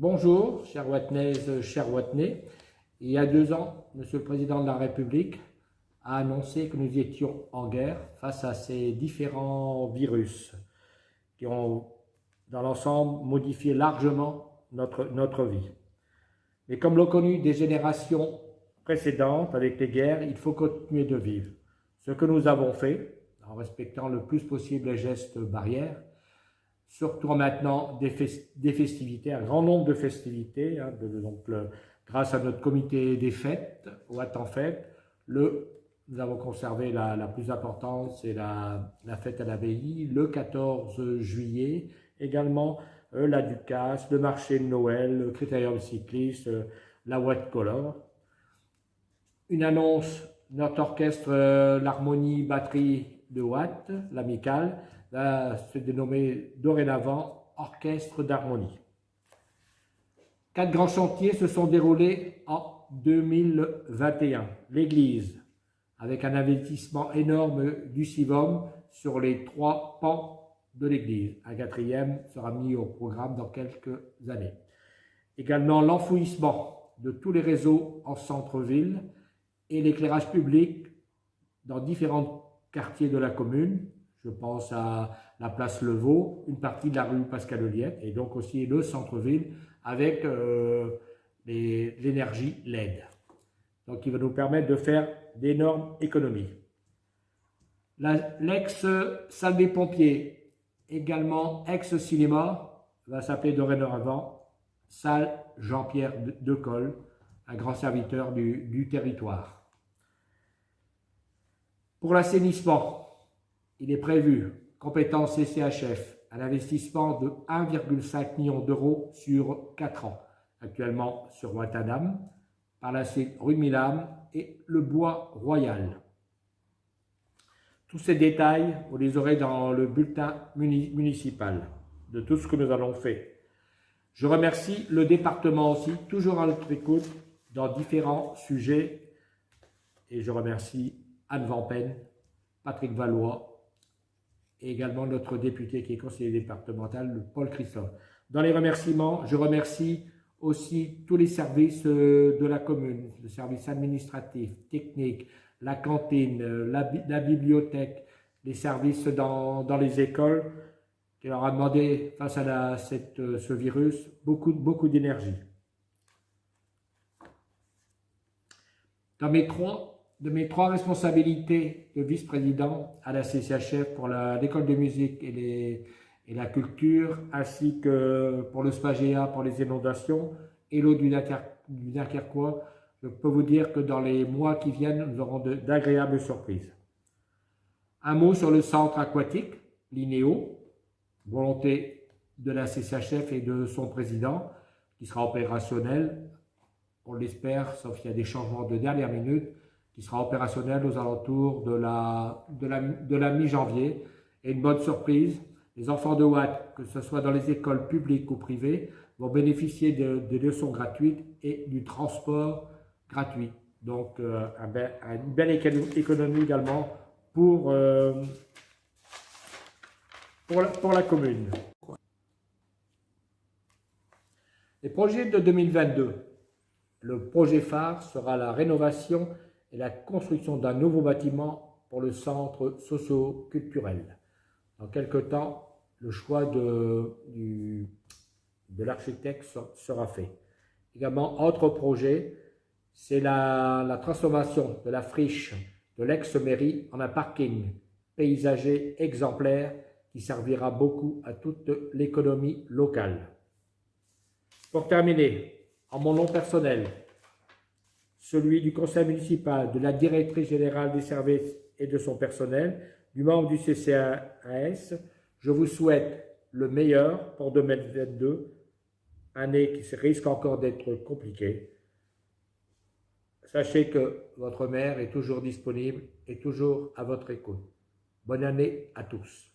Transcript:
Bonjour, chères Wattenaises, chers Wattenais. Il y a 2 ans, Monsieur le Président de la République a annoncé que nous étions en guerre face à ces différents virus qui ont, dans l'ensemble, modifié largement notre vie. Mais comme l'ont connu des générations précédentes avec les guerres, il faut continuer de vivre. Ce que nous avons fait, en respectant le plus possible les gestes barrières, surtout maintenant des festivités, un grand nombre de festivités, grâce à notre comité des fêtes, Watt en fête, nous avons conservé la plus importante, c'est la fête à l'abbaye, le 14 juillet, également la Ducasse, le marché de Noël, le critérium cycliste, la Watt Color. Une annonce, notre orchestre, l'harmonie batterie de Watt, l'amicale, va se dénommer dorénavant Orchestre d'harmonie. 4 grands chantiers se sont déroulés en 2021. L'église, avec un investissement énorme du CIVOM sur les 3 pans de l'église. Un 4e sera mis au programme dans quelques années. Également l'enfouissement de tous les réseaux en centre-ville et l'éclairage public dans différents quartiers de la commune. Je pense à la place Levaux, une partie de la rue Pascal-Oliette et donc aussi le centre-ville avec l'énergie LED. Donc, il va nous permettre de faire d'énormes économies. L'ex-salle des pompiers, également ex-cinéma, va s'appeler dorénavant salle Jean-Pierre Decolle, un grand serviteur du territoire. Pour l'assainissement, il est prévu, compétence CCHF, un investissement de 1,5 million d'euros sur 4 ans, actuellement sur Wattadam, par la suite rue Milam et le Bois Royal. Tous ces détails, vous les aurez dans le bulletin municipal de tout ce que nous allons faire. Je remercie le département aussi, toujours à notre écoute dans différents sujets, et je remercie Anne Van Pen, Patrick Valois, et également notre député qui est conseiller départemental, Paul Christophe. Dans les remerciements, je remercie aussi tous les services de la commune, le service administratif, technique, la cantine, la bibliothèque, les services dans les écoles, qui leur a demandé, face à ce virus, beaucoup d'énergie. De mes trois responsabilités de vice-président à la CCHF pour l'école de musique et la culture, ainsi que pour le SPAGEA, pour les inondations et l'eau du Dunkerquois, je peux vous dire que dans les mois qui viennent, nous aurons d'agréables surprises. Un mot sur le centre aquatique, l'INEO, volonté de la CCHF et de son président, qui sera opérationnel, on l'espère, sauf qu'il y a des changements de dernière minute, qui sera opérationnel aux alentours de la mi-janvier. Et une bonne surprise, les enfants de Watt, que ce soit dans les écoles publiques ou privées, vont bénéficier des leçons gratuites et du transport gratuit. Donc, une belle économie également pour la commune. Les projets de 2022. Le projet phare sera la rénovation et la construction d'un nouveau bâtiment pour le centre socio-culturel. Dans quelques temps, le choix de l'architecte sera fait. Également, autre projet, c'est la transformation de la friche de l'ex-mairie en un parking paysager exemplaire qui servira beaucoup à toute l'économie locale. Pour terminer, en mon nom personnel, celui du conseil municipal, de la directrice générale des services et de son personnel, du membre du CCAS, je vous souhaite le meilleur pour 2022, année qui risque encore d'être compliquée. Sachez que votre maire est toujours disponible et toujours à votre écoute. Bonne année à tous.